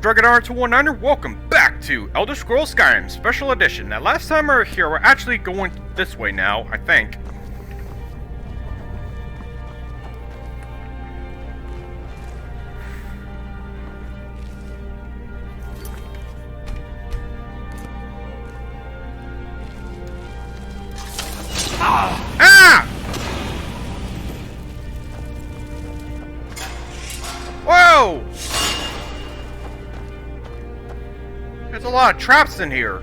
Dragonar219, welcome back to Elder Scrolls Skyrim Special Edition. Now, last time we were here, we're actually going this way now, I think. Ah! Whoa! There's a lot of traps in here.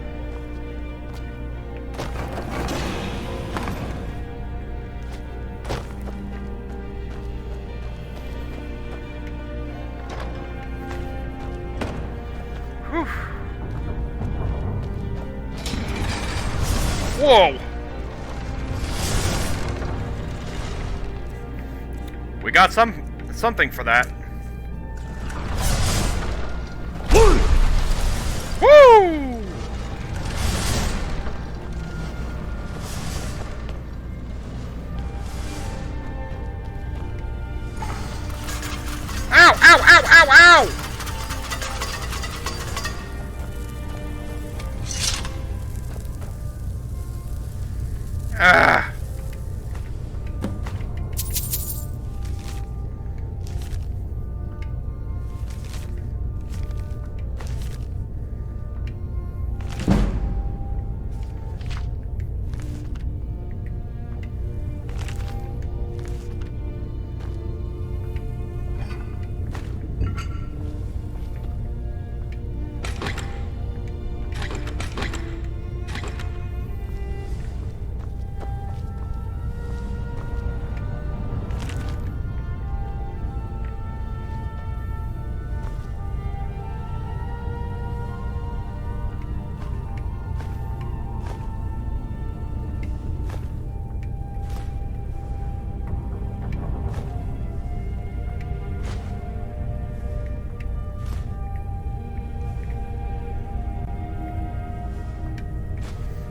Whew. Whoa! We got something for that. Woo! Ow! Ow! Ow! Ow! Ow! Ah!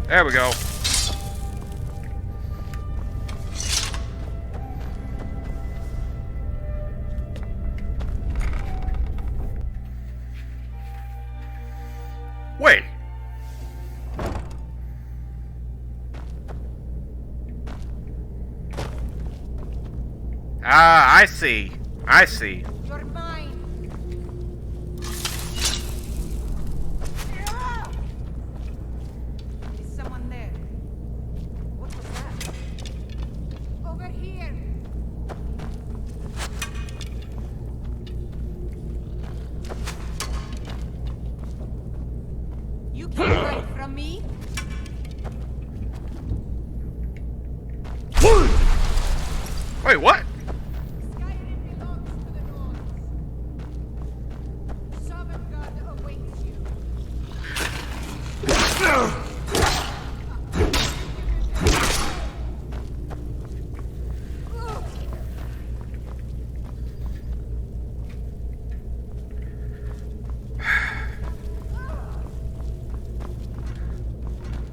There we go. Wait. Ah, I see. I see. You're mine. Is someone there? What was that? Over here. You can't run from me. Wait, what? Skyrim belongs to the Nords. Sovereign God awaits you.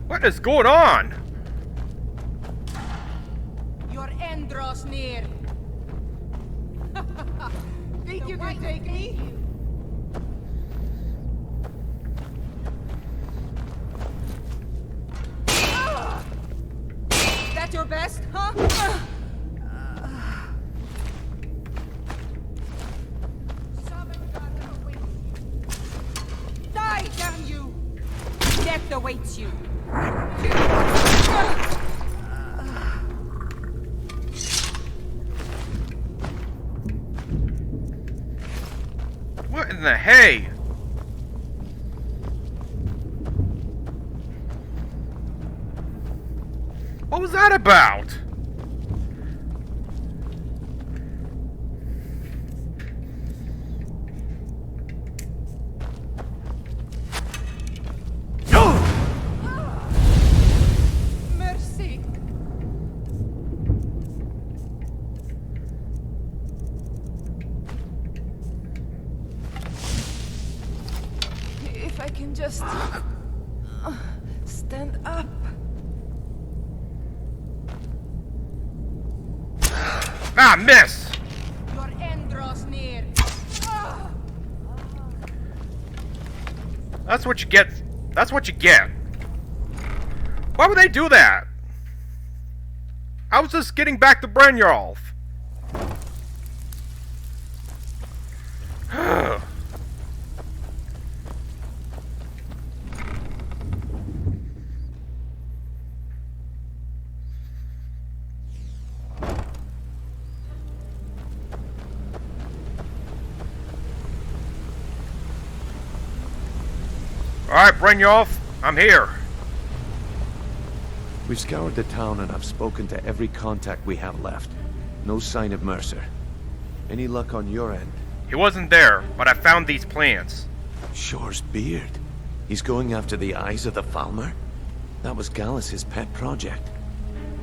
What is going on? Your end draws near. Think you can take me? That your best, huh? Sovereign God awaits you. Die, damn you! Death awaits you. What in the hay? What was that about? Mercy. If I can just stand up. Ah, miss! Your end draws near. That's what you get. That's what you get. Why would they do that? I was just getting back to Brynjolf. Alright, Brynjolf, I'm here. We've scoured the town and I've spoken to every contact we have left. No sign of Mercer. Any luck on your end? He wasn't there, but I found these plants. Shore's beard. He's going after the eyes of the Falmer? That was Gallus' pet project.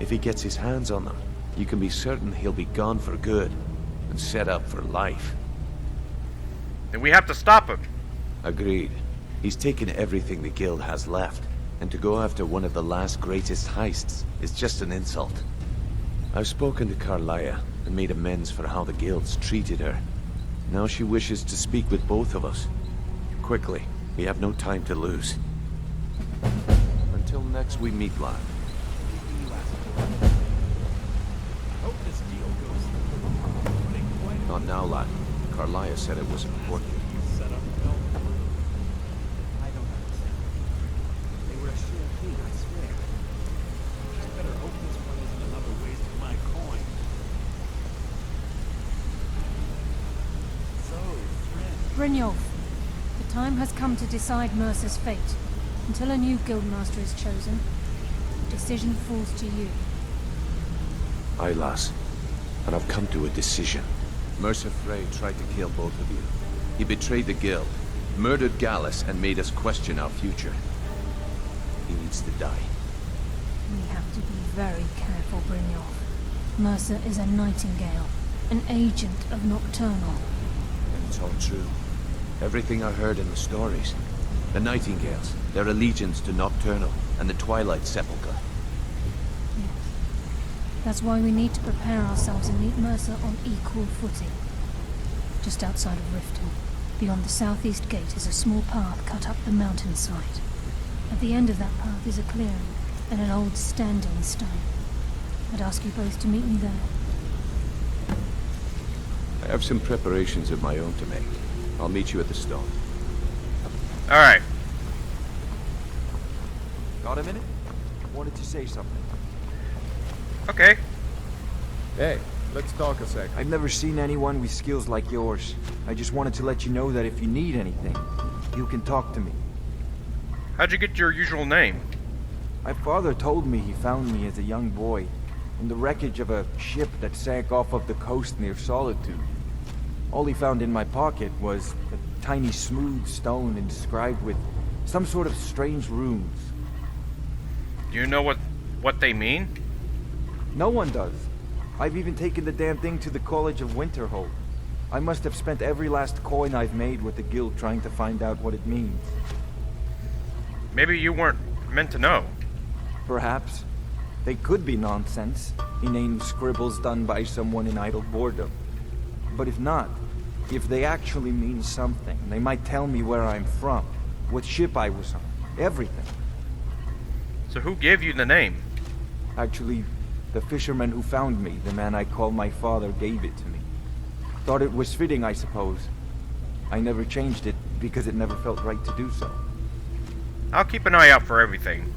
If he gets his hands on them, you can be certain he'll be gone for good and set up for life. Then we have to stop him. Agreed. He's taken everything the guild has left, and to go after one of the last greatest heists is just an insult. I've spoken to Carlia and made amends for how the guild's treated her. Now she wishes to speak with both of us. Quickly, we have no time to lose. Until next we meet, lad. Not now, lad. Carlia said it was important. Brynjolf, the time has come to decide Mercer's fate. Until a new guildmaster is chosen, the decision falls to you. Aye, lass. And I've come to a decision. Mercer Frey tried to kill both of you. He betrayed the guild, murdered Gallus, and made us question our future. He needs to die. We have to be very careful, Brynjolf. Mercer is a nightingale, an agent of Nocturnal. And it's all true. Everything I heard in the stories. The Nightingales, their allegiance to Nocturnal, and the Twilight Sepulchre. Yes. That's why we need to prepare ourselves and meet Mercer on equal footing. Just outside of Riften, beyond the southeast gate, is a small path cut up the mountainside. At the end of that path is a clearing, and an old standing stone. I'd ask you both to meet me there. I have some preparations of my own to make. I'll meet you at the stone. Alright. Got a minute? Wanted to say something. Okay. Hey, let's talk a sec. I've never seen anyone with skills like yours. I just wanted to let you know that if you need anything, you can talk to me. How'd you get your usual name? My father told me he found me as a young boy in the wreckage of a ship that sank off of the coast near Solitude. All he found in my pocket was a tiny smooth stone inscribed with some sort of strange runes. Do you know what they mean? No one does. I've even taken the damn thing to the College of Winterhold. I must have spent every last coin I've made with the guild trying to find out what it means. Maybe you weren't meant to know. Perhaps. They could be nonsense, inane scribbles done by someone in idle boredom. But if not, if they actually mean something, they might tell me where I'm from, what ship I was on, everything. So who gave you the name? Actually, the fisherman who found me, the man I call my father, gave it to me. Thought it was fitting, I suppose. I never changed it because it never felt right to do so. I'll keep an eye out for everything.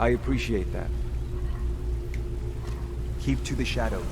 I appreciate that. Keep to the shadows.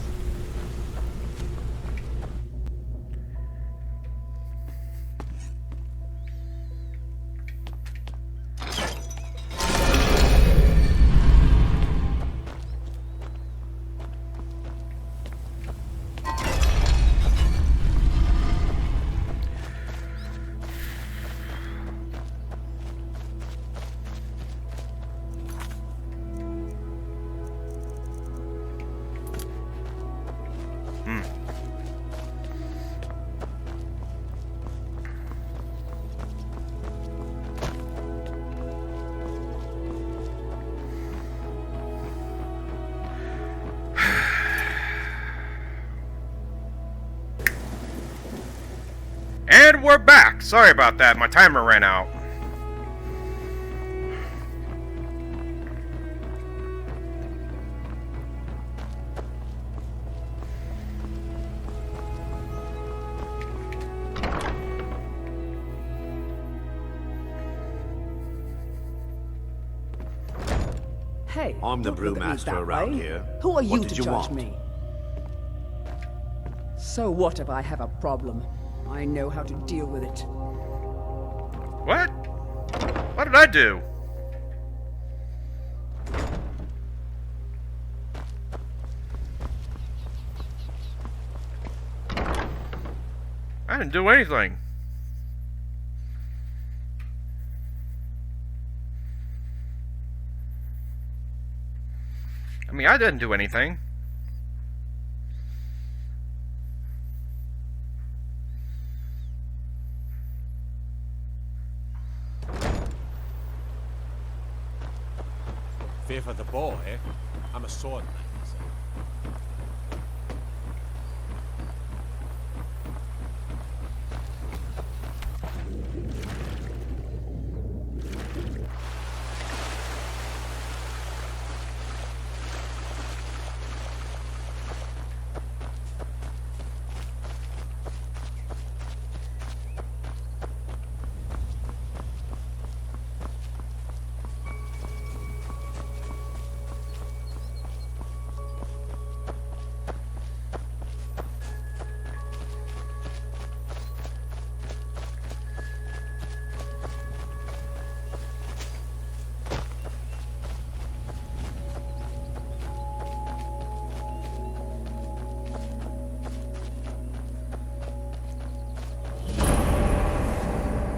And we're back! Sorry about that, my timer ran out. Hey, I'm the don't look at me brewmaster that around way. here. Who are What you did to you judge want? me? So what if I have a problem? I know how to deal with it. What? What did I do? I didn't do anything. I mean, I didn't do anything. Fear for the bow, eh? I'm a swordman. So.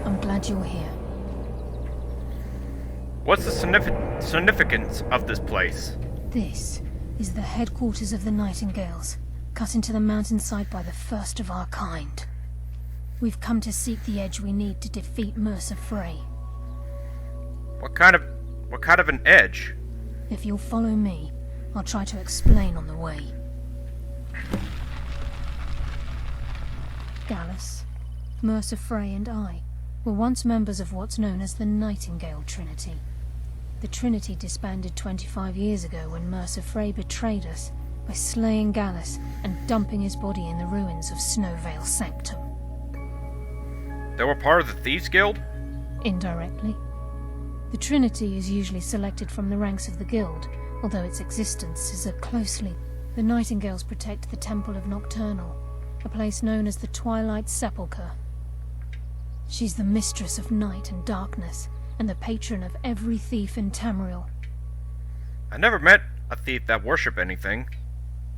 I'm glad you're here. What's the significance of this place? This is the headquarters of the Nightingales, cut into the mountainside by the first of our kind. We've come to seek the edge we need to defeat Mercer Frey. What kind of an edge? If you'll follow me, I'll try to explain on the way. Gallus, Mercer Frey and I were once members of what's known as the Nightingale Trinity. The Trinity disbanded 25 years ago when Mercer Frey betrayed us by slaying Gallus and dumping his body in the ruins of Snowvale Sanctum. They were part of the Thieves Guild? Indirectly. The Trinity is usually selected from the ranks of the Guild, although its existence is a closely. The Nightingales protect the Temple of Nocturnal, a place known as the Twilight Sepulchre. She's the mistress of night and darkness, and the patron of every thief in Tamriel. I never met a thief that worshipped anything.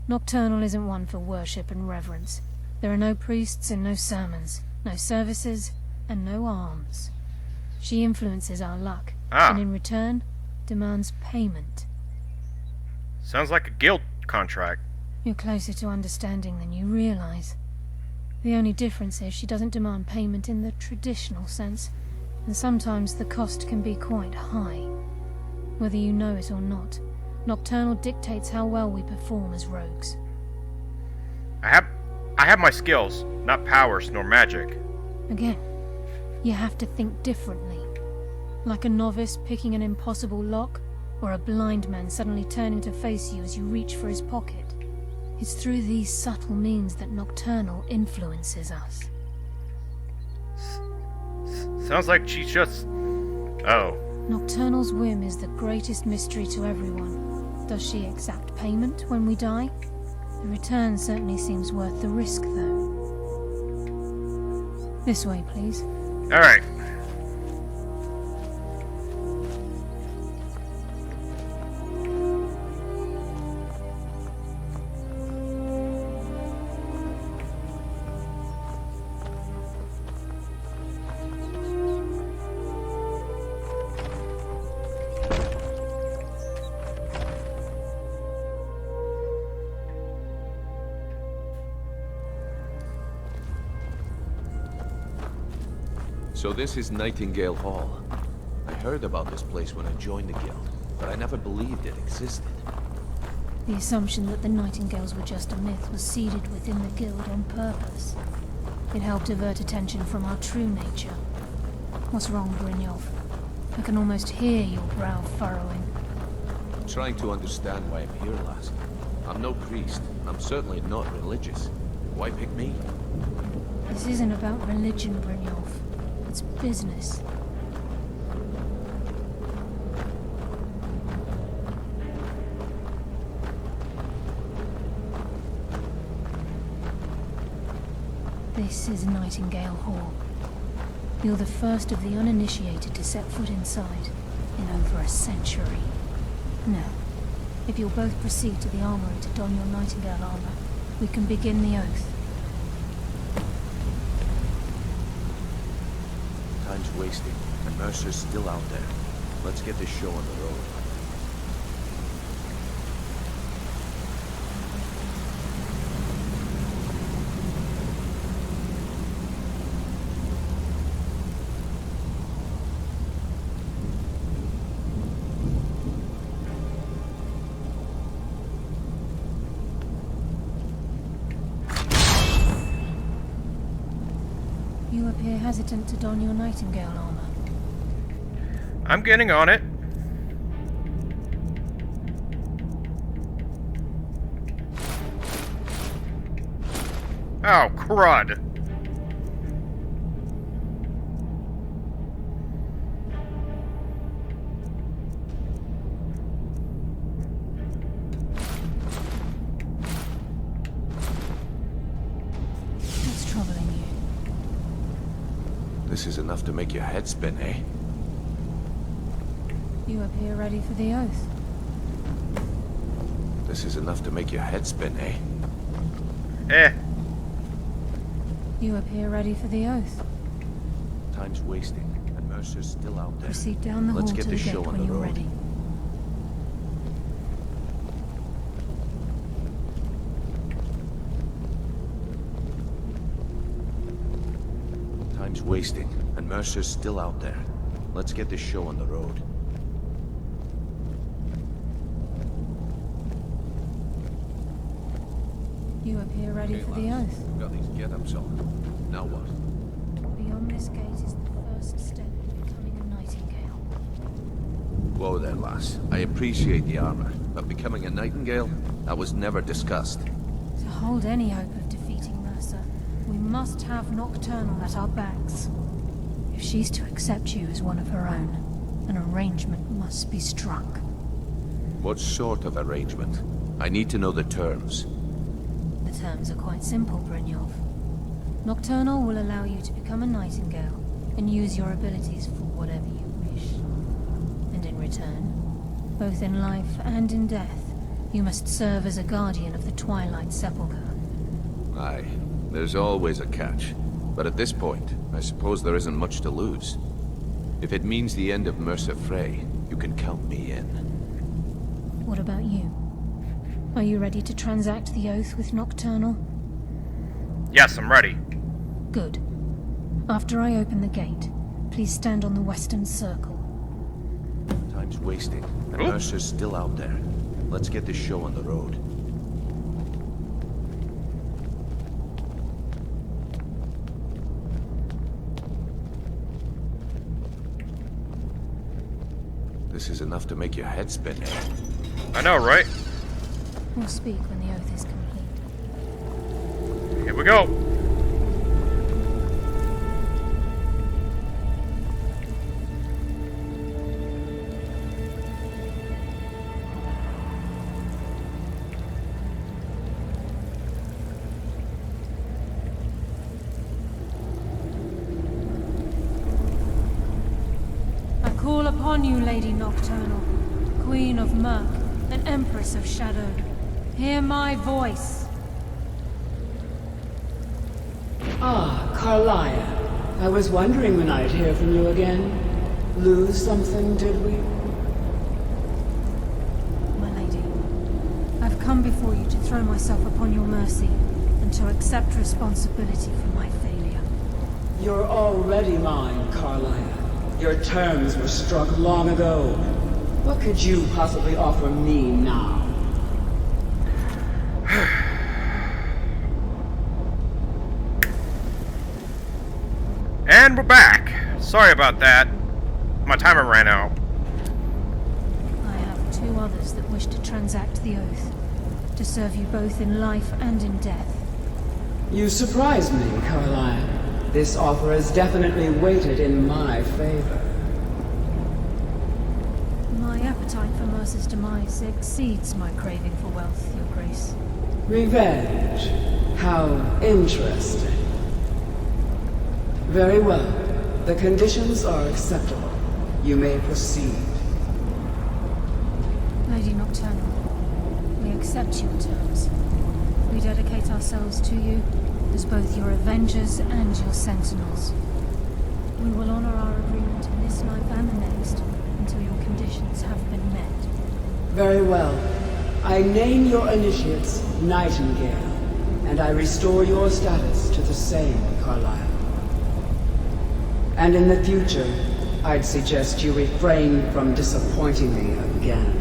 Nocturnal isn't one for worship and reverence. There are no priests and no sermons, no services, and no alms. She influences our luck, and in return, demands payment. Sounds like a guild contract. You're closer to understanding than you realize. The only difference is she doesn't demand payment in the traditional sense, and sometimes the cost can be quite high. Whether you know it or not, Nocturnal dictates how well we perform as rogues. I have my skills, not powers nor magic. Again, you have to think differently. Like a novice picking an impossible lock, or a blind man suddenly turning to face you as you reach for his pocket. It's through these subtle means that Nocturnal influences us. Sounds like she's just... Oh. Nocturnal's whim is the greatest mystery to everyone. Does she exact payment when we die? The return certainly seems worth the risk, though. This way, please. Alright. So this is Nightingale Hall. I heard about this place when I joined the guild, but I never believed it existed. The assumption that the Nightingales were just a myth was seeded within the guild on purpose. It helped divert attention from our true nature. What's wrong, Brynjolf? I can almost hear your brow furrowing. I'm trying to understand why I'm here, lass. I'm no priest. I'm certainly not religious. Why pick me? This isn't about religion, Brynjolf. It's business. This is Nightingale Hall. You're the first of the uninitiated to set foot inside in over a century. Now, if you'll both proceed to the armory to don your Nightingale armor, we can begin the oath. Time's wasting, and Mercer's still out there. Let's get this show on the road. You appear hesitant to don your Nightingale armor. I'm getting on it. Oh, crud. What's troubling you? This is enough to make your head spin, eh? You appear ready for the oath. This is enough to make your head spin, eh? Eh. You appear ready for the oath. Time's wasting, and Mercer's still out there. Proceed down the Let's hall get to the this gate show on when the you're road. ready. Time's wasting, and Mercer's still out there. Let's get this show on the road. You appear ready for the oath. Got these get-ups on. Now what? Beyond this gate is the first step in becoming a Nightingale. Whoa there, lass. I appreciate the armor, but becoming a Nightingale? That was never discussed. To hold any hope of defeating Mercer, we must have Nocturnal at our backs. If she's to accept you as one of her own, an arrangement must be struck. What sort of arrangement? I need to know the terms. The terms are quite simple, Brynjolf. Nocturnal will allow you to become a Nightingale and use your abilities for whatever you wish. And in return, both in life and in death, you must serve as a guardian of the Twilight Sepulchre. Aye, there's always a catch. But at this point, I suppose there isn't much to lose. If it means the end of Mercer Frey, you can count me in. What about you? Are you ready to transact the oath with Nocturnal? Yes, I'm ready. Good. After I open the gate, please stand on the western circle. Time's wasting, and Oop. Mercer's still out there. Let's get this show on the road. This is enough to make your head spin. I know, right? We'll speak when the oath is complete. Here we go. I call upon you, Lady Nocturnal, Queen of Murk and Empress of Shadow. Hear my voice. Ah, Carlia. I was wondering when I'd hear from you again. Lose something, did we? My lady, I've come before you to throw myself upon your mercy and to accept responsibility for my failure. You're already mine, Carlia. Your terms were struck long ago. What could you possibly offer me now? And we're back. Sorry about that. My timer ran out. I have two others that wish to transact the oath, to serve you both in life and in death. You surprise me, Carlia. This offer is definitely weighted in my favor. My appetite for Mercer's demise exceeds my craving for wealth, Your Grace. Revenge. How interesting. Very well. The conditions are acceptable. You may proceed. Lady Nocturnal, we accept your terms. We dedicate ourselves to you as both your avengers and your sentinels. We will honor our agreement in this life and the next until your conditions have been met. Very well. I name your initiates Nightingale, and I restore your status to the same, Carlyle. And in the future, I'd suggest you refrain from disappointing me again.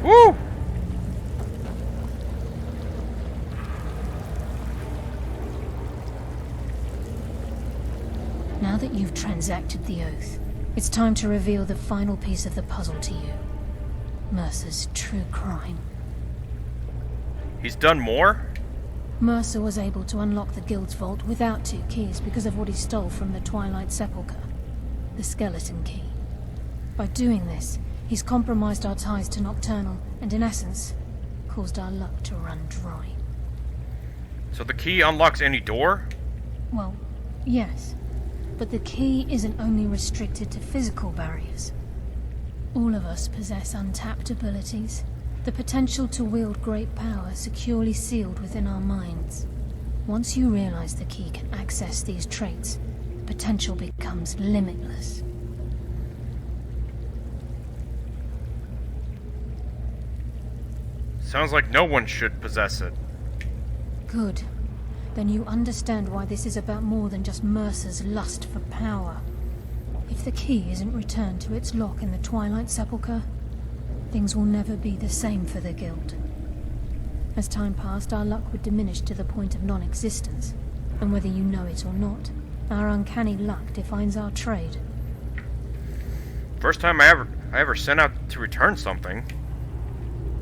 Woo! Now that you've transacted the oath, it's time to reveal the final piece of the puzzle to you. Mercer's true crime. He's done more? Mercer was able to unlock the Guild's vault without 2 keys because of what he stole from the Twilight Sepulchre. The skeleton key. By doing this, he's compromised our ties to Nocturnal, and in essence, caused our luck to run dry. So the key unlocks any door? Well, yes. But the key isn't only restricted to physical barriers. All of us possess untapped abilities, the potential to wield great power securely sealed within our minds. Once you realize the key can access these traits, potential becomes limitless. Sounds like no one should possess it. Good. Then you understand why this is about more than just Mercer's lust for power. If the key isn't returned to its lock in the Twilight Sepulchre, things will never be the same for the Guild. As time passed, our luck would diminish to the point of non-existence, and whether you know it or not, our uncanny luck defines our trade. First time I ever sent out to return something.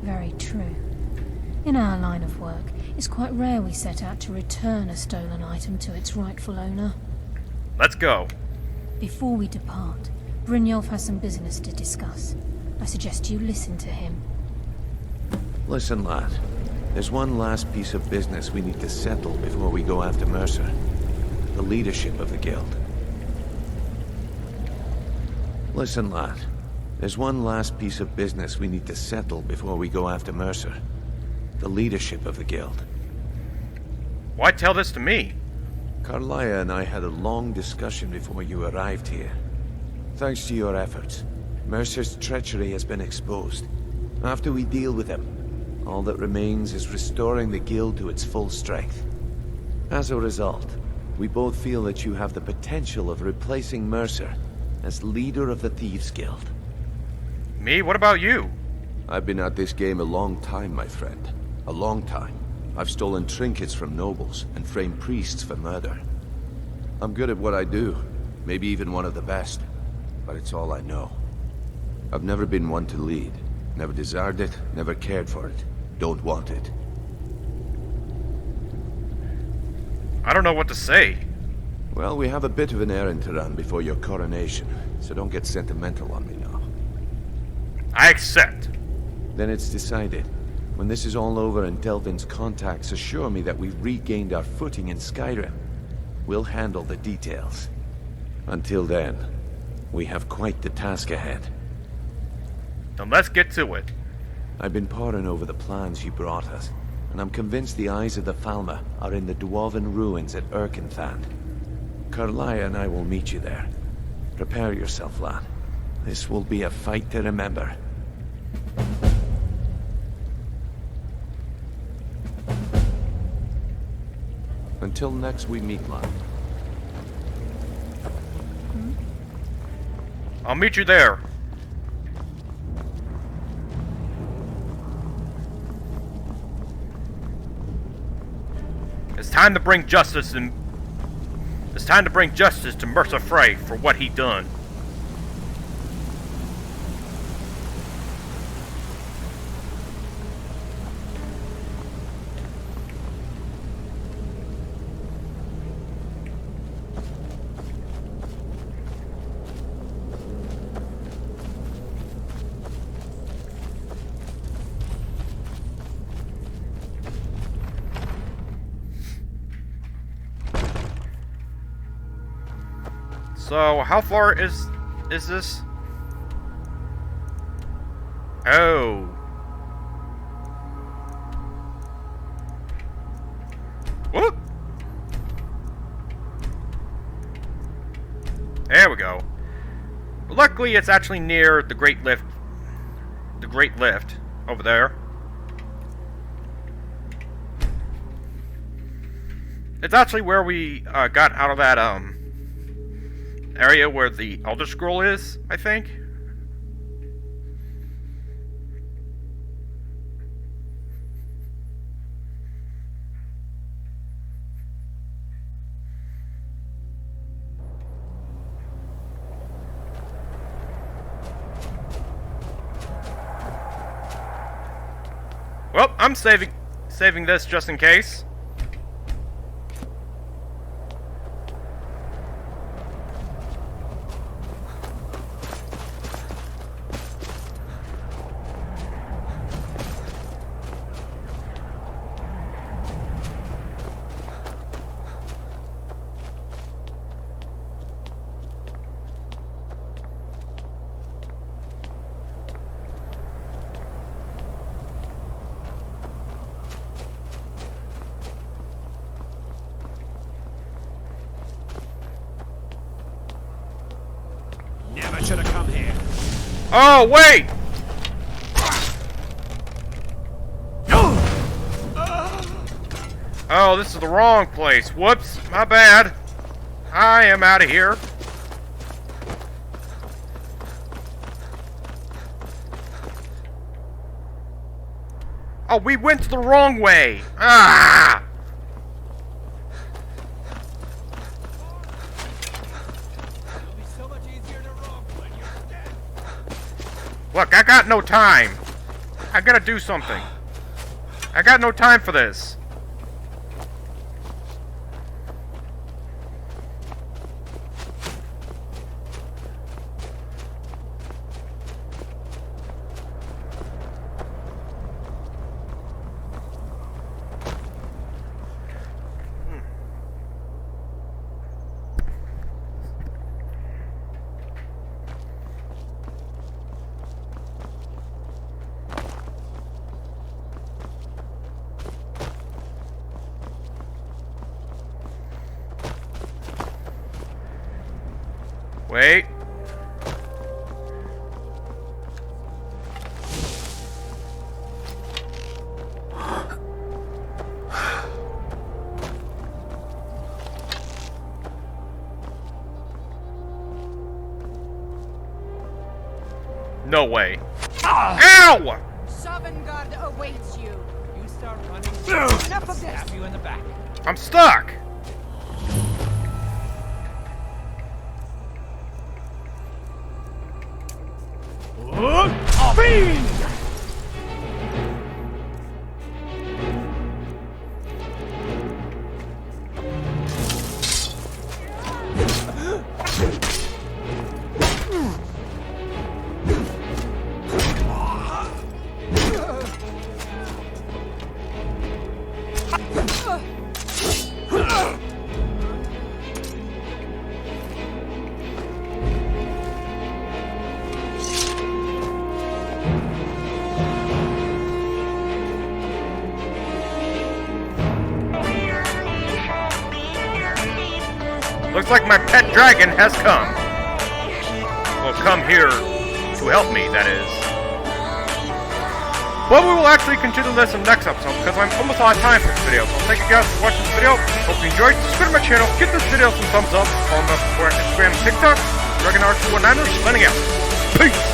Very true. In our line of work, it's quite rare we set out to return a stolen item to its rightful owner. Let's go. Before we depart, Brynjolf has some business to discuss. I suggest you listen to him. Listen, lad. There's one last piece of business we need to settle before we go after Mercer. The leadership of the Guild. Listen, lad. There's one last piece of business we need to settle before we go after Mercer. The leadership of the Guild. Why tell this to me? Carlaya and I had a long discussion before you arrived here. Thanks to your efforts, Mercer's treachery has been exposed. After we deal with him, all that remains is restoring the Guild to its full strength. As a result, we both feel that you have the potential of replacing Mercer as leader of the Thieves Guild. Me? What about you? I've been at this game a long time, my friend. A long time. I've stolen trinkets from nobles and framed priests for murder. I'm good at what I do, maybe even one of the best, but it's all I know. I've never been one to lead. Never desired it, never cared for it. Don't want it. I don't know what to say. Well, we have a bit of an errand to run before your coronation, so don't get sentimental on me now. I accept. Then it's decided. When this is all over and Delvin's contacts assure me that we've regained our footing in Skyrim, we'll handle the details. Until then, we have quite the task ahead. Then let's get to it. I've been poring over the plans you brought us, and I'm convinced the eyes of the Falmer are in the Dwarven ruins at Erkenthand. Carlaya and I will meet you there. Prepare yourself, lad. This will be a fight to remember. Until next we meet, lad. I'll meet you there. It's time to bring justice to Mercer Frey for what he done. So, how far is this? Oh. Whoop! There we go. Luckily, it's actually near the Great Lift. The Great Lift over there. It's actually where we got out of that area where the Elder Scroll is, I think. Well, I'm saving this just in case. Never should have come here. Oh, wait! Oh, this is the wrong place. Whoops, my bad. I am out of here. Oh, we went the wrong way. Ah! It'll be so much easier to rob when you're dead. Look, I got no time. I gotta do something. I got no time for this. Wait. No way. Ow! Sovngarde awaits you. You start running. Enough of this. Stab you in the back. I'm stuck. Looks like my pet dragon has come. Well, come here to help me, that is. But we will actually continue this in the next episode because I'm almost out of time for this video. So thank you guys for watching this video. Hope you enjoyed. Subscribe to my channel. Give this video some thumbs up. Follow me on Instagram and TikTok. DragonR219 signing out. Peace!